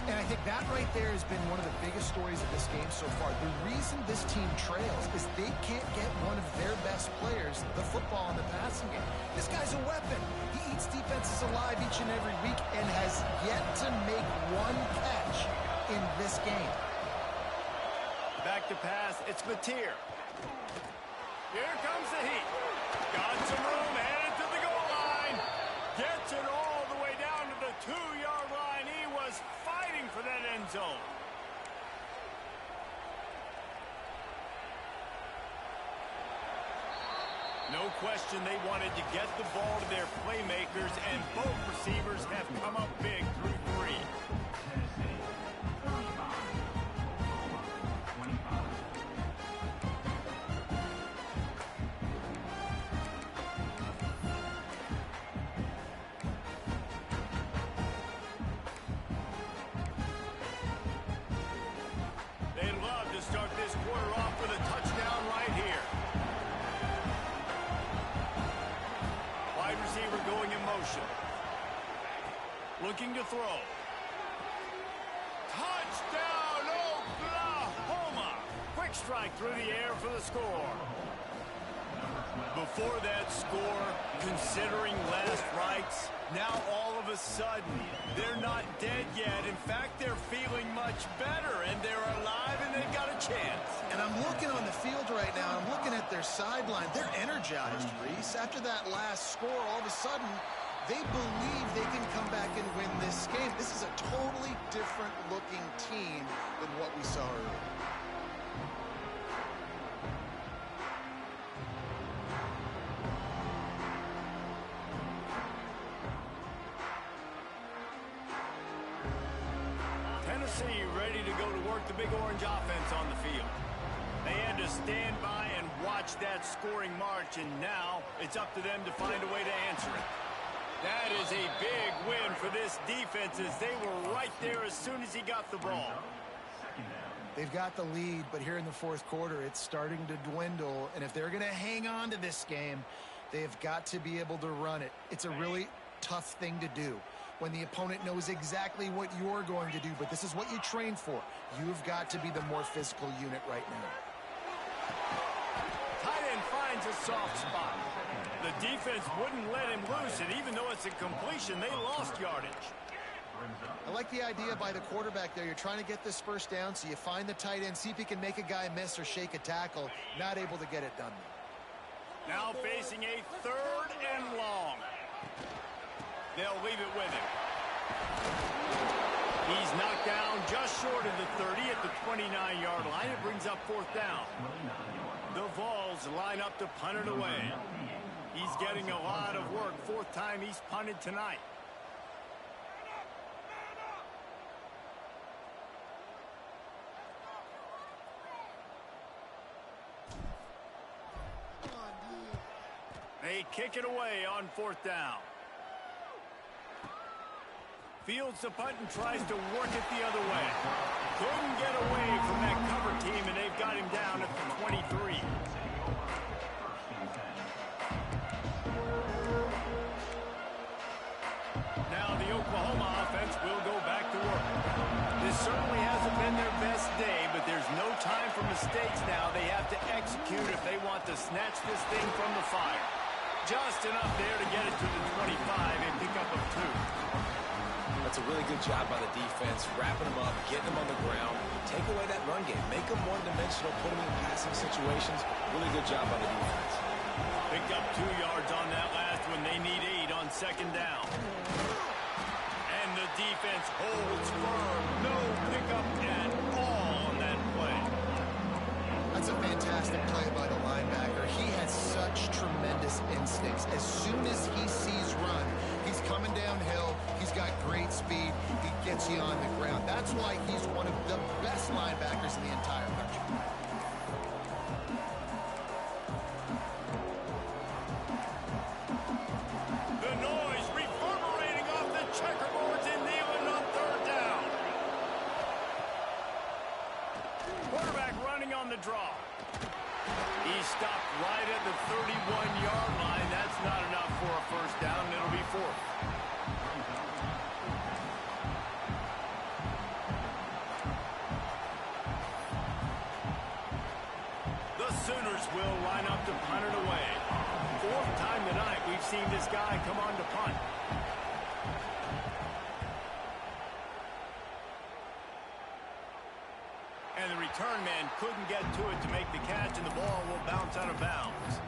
And I think that right there has been one of the biggest stories of this game so far. The reason this team trails is they can't get one of their best players the football in the passing game. This guy's a weapon. He eats defenses alive each and every week and has yet to make one catch in this game. Back to pass, it's Mateer. Here comes the heat. Got some room, headed to the goal line. Gets it all the way down to the 2-yard line. He was fighting for that end zone. No question they wanted to get the ball to their playmakers, and both receivers have come up big through 3. They'd love to start this quarter off with a touchdown right here. Wide receiver going in motion. Looking to throw. Touchdown, Oklahoma! Quick strike through the air for the score. Before that score, considering last rights, now all of a sudden, they're not dead yet. In fact, they're feeling much better, and they're alive, and they've got a chance. And I'm looking on the field right now. I'm looking at their sideline. They're energized, Reese. After that last score, all of a sudden, They believe they can come back and win this game. This is a totally different looking team than what we saw earlier. Tennessee ready to go to work the Big Orange offense on the field. They had to stand by and watch that scoring march, and now it's up to them to find a way to answer it. That is a big win for this defense as they were right there as soon as he got the ball. They've got the lead, but here in the fourth quarter, it's starting to dwindle, and if they're going to hang on to this game, they've got to be able to run it. It's a really tough thing to do when the opponent knows exactly what you're going to do, but this is what you train for. You've got to be the more physical unit right now. Tight end finds a soft spot. The defense wouldn't let him loose, and even though it's a completion, they lost yardage. I like the idea by the quarterback there. You're trying to get this first down, so you find the tight end, see if he can make a guy miss or shake a tackle. Not able to get it done. Now facing a 3rd and long. They'll leave it with him. He's knocked down just short of the 30 at the 29-yard line. It brings up 4th down. The Vols line up to punt it away. He's getting a lot of work. 4th time he's punted tonight. They kick it away on 4th down. Fields the punt and tries to work it the other way. Couldn't get away from that cover team, and they've got him down at the 23. Now the Oklahoma offense will go back to work. This certainly hasn't been their best day, but there's no time for mistakes now. They have to execute if they want to snatch this thing from the fire. Just enough there to get it to the 25 and pick up a 2. That's a really good job by the defense, wrapping them up, getting them on the ground. Take away that run game. Make them one-dimensional, put them in passing situations. Really good job by the defense. Picked up 2 yards on that last one. They need 8 on 2nd down. And the defense holds firm. No pickup at all on that play. That's a fantastic play by the linebacker. He has such tremendous instincts. As soon as he sees run, he's coming downhill. He's got great speed. He gets you on the ground. That's why he's one of the best linebackers in the entire country. The noise reverberating off the checkerboards in Neyland on 3rd down. Quarterback running on the draw. He stopped right at the 31-yard line. That's not enough for a 1st down. It'll be 4th. The Sooners will line up to punt it away. 4th time tonight we've seen this guy come on to punt. And the return man couldn't get to it to make the catch, and the ball will bounce out of bounds.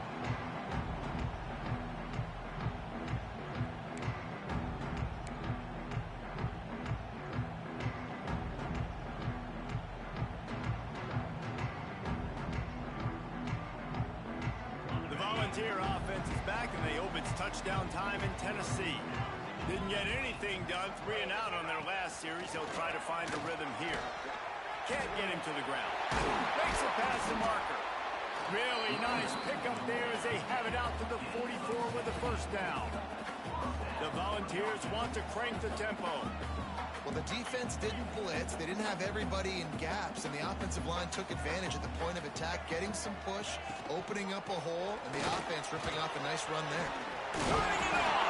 The Volunteer offense is back, and they hope it's touchdown time in Tennessee. Didn't get anything done, 3 and out on their last series. They'll try to find a rhythm here. Can't get him to the ground. Makes it past the marker. Really nice pickup there as they have it out to the 44 with a 1st down. The Volunteers want to crank the tempo. Well, the defense didn't blitz. They didn't have everybody in gaps, and the offensive line took advantage at the point of attack, getting some push, opening up a hole, and the offense ripping off a nice run there. Turning it on!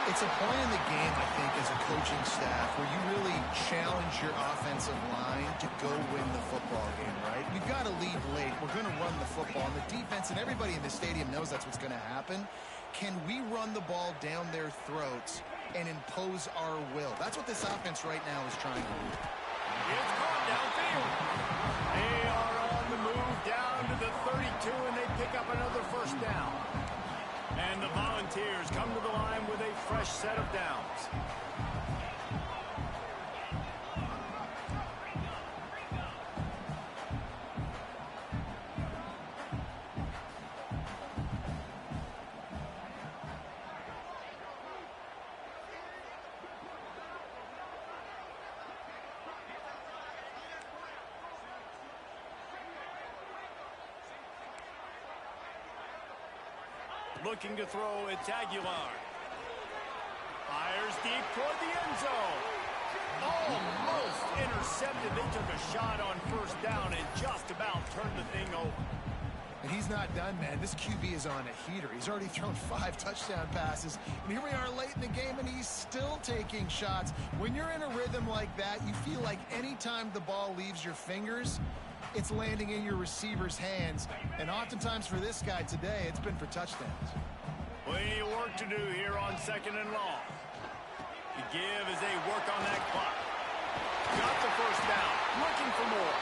It's a point in the game, I think, as a coaching staff, where you really challenge your offensive line to go win the football game, right? We've got to lead late. We're going to run the football. And the defense and everybody in the stadium knows that's what's going to happen. Can we run the ball down their throats and impose our will? That's what this offense right now is trying to do. It's caught downfield. They are on the move down to the 32, and they pick up another 1st down. And the Volunteers come to the line with a fresh downs. Looking to throw, it's Aguilar. Fires deep toward the end zone. Almost intercepted. They took a shot on first down and just about turned the thing over. And he's not done, man. This QB is on a heater. He's already thrown 5 touchdown passes. And here we are late in the game, and he's still taking shots. When you're in a rhythm like that, you feel like any time the ball leaves your fingers, it's landing in your receiver's hands. And oftentimes for this guy today, it's been for touchdowns. Plenty of work to do here on 2nd and long. The give as they work on that clock. Got the first down. Looking for more.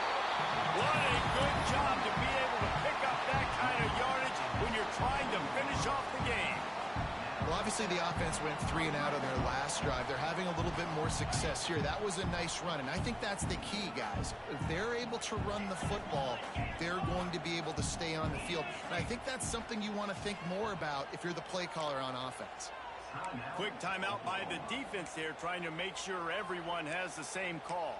What a good job to be able to pick up that kind of yardage when you're trying to finish off the game. Well, obviously the offense went 3 and out on their last drive. They're having a little bit more success here. That was a nice run, and I think that's the key, guys. If they're able to run the football, they're going to be able to stay on the field. And I think that's something you want to think more about if you're the play caller on offense. Quick timeout by the defense there, trying to make sure everyone has the same call.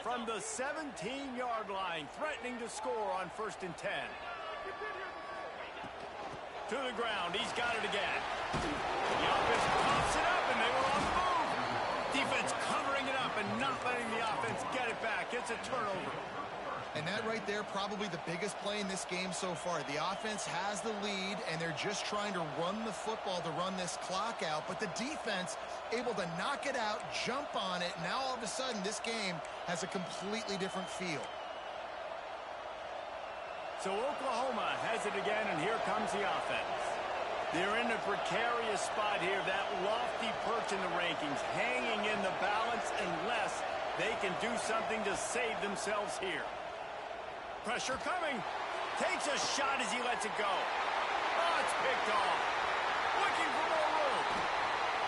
From the 17-yard line, threatening to score on 1st and 10. To the ground, he's got it again. The offense pops it up, and they were on the move. Defense covering it up and not letting the offense get it back. It's a turnover. And that right there, probably the biggest play in this game so far. The offense has the lead, and they're just trying to run the football to run this clock out. But the defense able to knock it out, jump on it. Now all of a sudden, this game has a completely different feel. So Oklahoma has it again, and here comes the offense. They're in a precarious spot here, that lofty perch in the rankings, hanging in the balance unless they can do something to save themselves here. Pressure coming. Takes a shot as he lets it go. Oh, it's picked off. Looking for more room.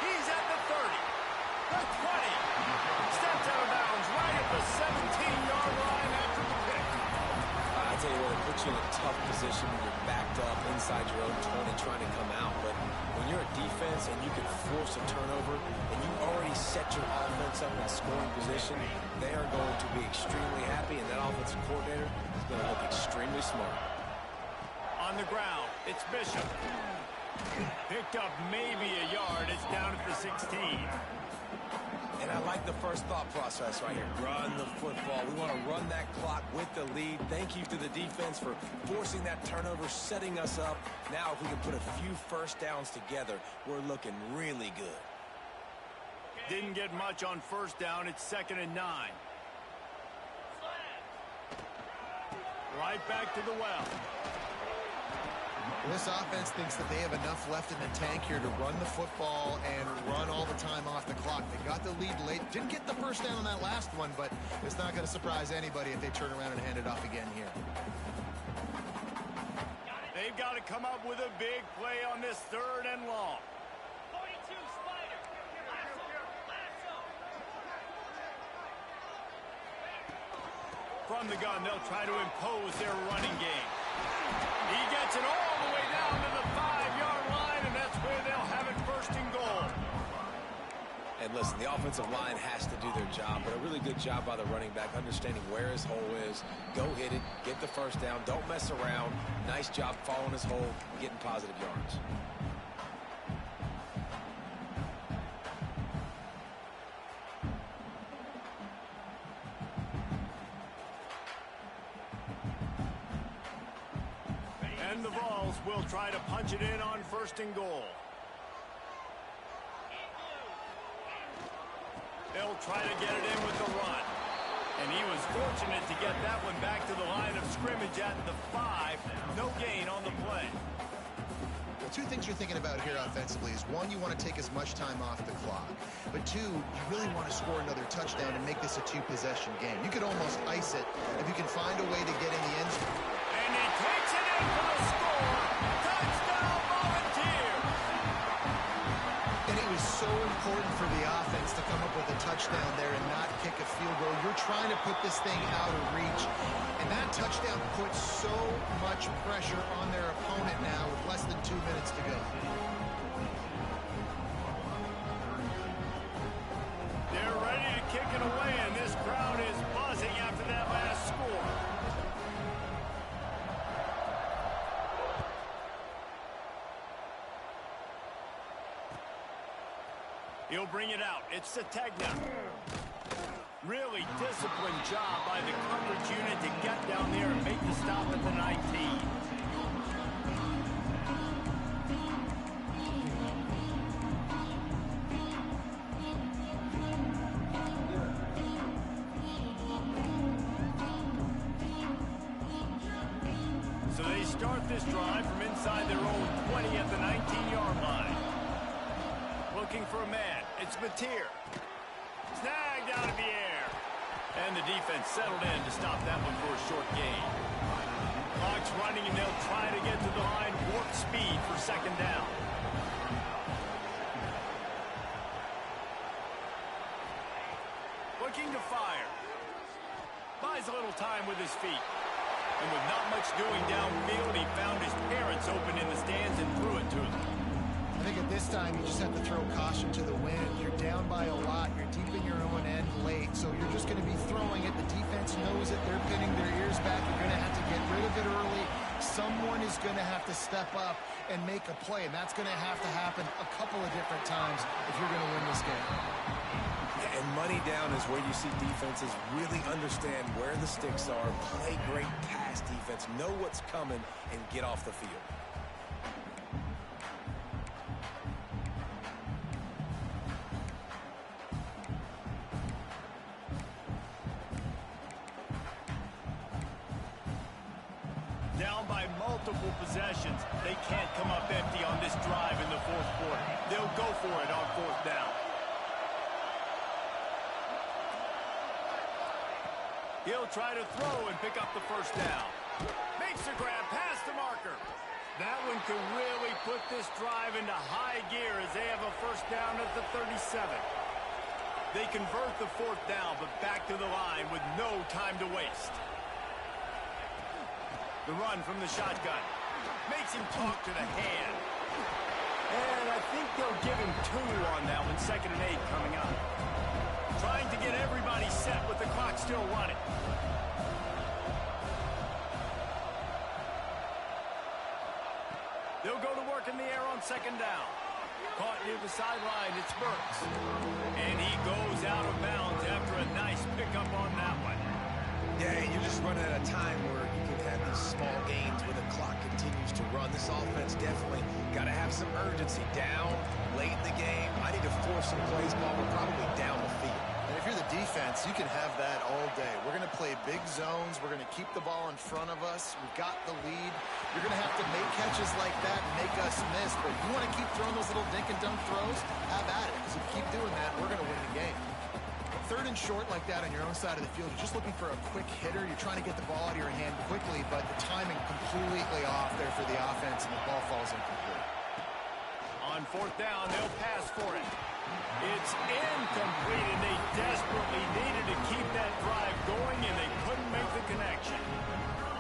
He's at the 30. The 20. Steps out of bounds right at the 17-yard line after the pick. I tell you what, it puts you in a tough position when you're backed up inside your own 20 trying to come out. But when you're a defense and you can force a turnover and you already set your offense up in scoring position, they are going to be extremely happy, and that offensive coordinator is going to look extremely smart. On the ground, it's Bishop. Picked up maybe a yard. It's down at the 16. And I like the first thought process right here. Run the football. We want to run that clock with the lead. Thank you to the defense for forcing that turnover, setting us up. Now if we can put a few first downs together, we're looking really good. Didn't get much on first down. It's 2nd and 9. Right back to the well. This offense thinks that they have enough left in the tank here to run the football and run all the time off the clock. They got the lead late. Didn't get the first down on that last one, but it's not going to surprise anybody if they turn around and hand it off again here. They've got to come up with a big play on this 3rd and long. 42 Spider. Lasso. From the gun, they'll try to impose their running game. He gets it all the way down to the 5-yard line, and that's where they'll have it 1st and goal. And listen, the offensive line has to do their job, but a really good job by the running back, understanding where his hole is. Go hit it, get the first down, don't mess around. Nice job following his hole, getting positive yards. And the Vols will try to punch it in on 1st and goal. They'll try to get it in with the run. And he was fortunate to get that one back to the line of scrimmage at the 5. No gain on the play. Well, 2 things you're thinking about here offensively is, 1, you want to take as much time off the clock. But 2, you really want to score another touchdown and make this a 2-possession game. You could almost ice it if you can find a way to get in the end zone. And he takes it in for the is so important for the offense to come up with a touchdown there and not kick a field goal. You're trying to put this thing out of reach, and that touchdown puts so much pressure on their opponent now with less than 2 minutes to go. They're ready to kick it away, and this crowd is buzzing after that last score. He'll bring it out. It's Sategna. Really disciplined job by the coverage unit to get down there and make the stop at the 19. So they start this drive from inside their own 20 at the 19-yard line. Looking for a man. It's Mateer. Snagged out of the air. And the defense settled in to stop that one for a short gain. Clock's running, and they'll try to get to the line warp speed for second down. Looking to fire. Buys a little time with his feet. And with not much doing downfield, he found his parents open in the stands and threw it to them. I think at this time, you just have to throw caution to the wind. You're down by a lot. You're deep in your own end late, so you're just going to be throwing it. The defense knows it. They're pinning their ears back. You're going to have to get rid of it early. Someone is going to have to step up and make a play, and that's going to have to happen a couple of different times if you're going to win this game. And money down is where you see defenses really understand where the sticks are, play great pass defense, know what's coming, and get off the field. Down by multiple possessions. They can't come up empty on this drive in the fourth quarter. They'll go for it on fourth down. He'll try to throw and pick up the first down. Makes a grab past the marker. That one could really put this drive into high gear as they have a first down at the 37. They convert the fourth down, but back to the line with no time to waste. The run from the shotgun. Makes him talk to the hand. And I think they'll give him 2 on that one. 2nd and 8 coming up. Trying to get everybody set with the clock still running. They'll go to work in the air on 2nd down. Caught near the sideline. It's Burks. And he goes out of bounds after a nice pickup on that one. Yeah, you're just running at a time where you can have these small gains where the clock continues to run. This offense definitely got to have some urgency. Down, late in the game. I need to force some plays while we're probably down the field. And if you're the defense, you can have that all day. We're going to play big zones. We're going to keep the ball in front of us. We've got the lead. You're going to have to make catches like that and make us miss. But if you want to keep throwing those little dink and dunk throws, have at it. Because if you keep doing that, we're going to win the game. 3rd and short like that on your own side of the field, you're just looking for a quick hitter. You're trying to get the ball out of your hand quickly, but the timing completely off there for the offense, and the ball falls incomplete. On 4th down, they'll pass for it. It's incomplete, and they desperately needed to keep that drive going, and they couldn't make the connection.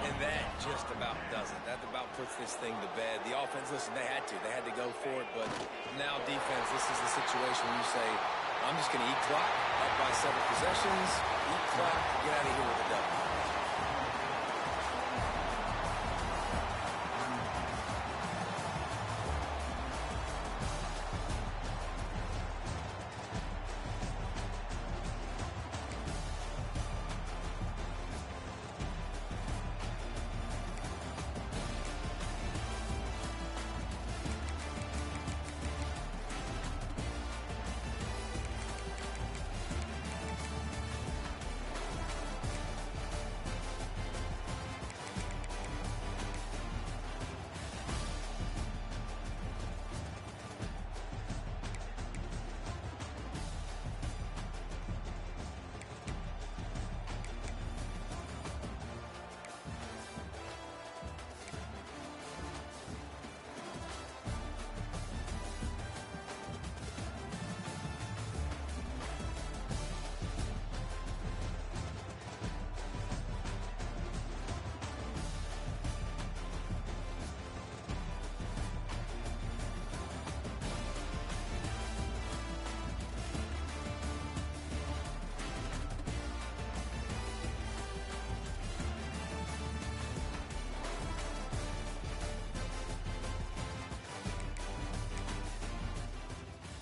And that just about does it. That about puts this thing to bed. The offense, listen, they had to go for it, but now defense, this is the situation where you say, I'm just going to eat clock, up by 7 possessions, eat clock, get out of here with a W.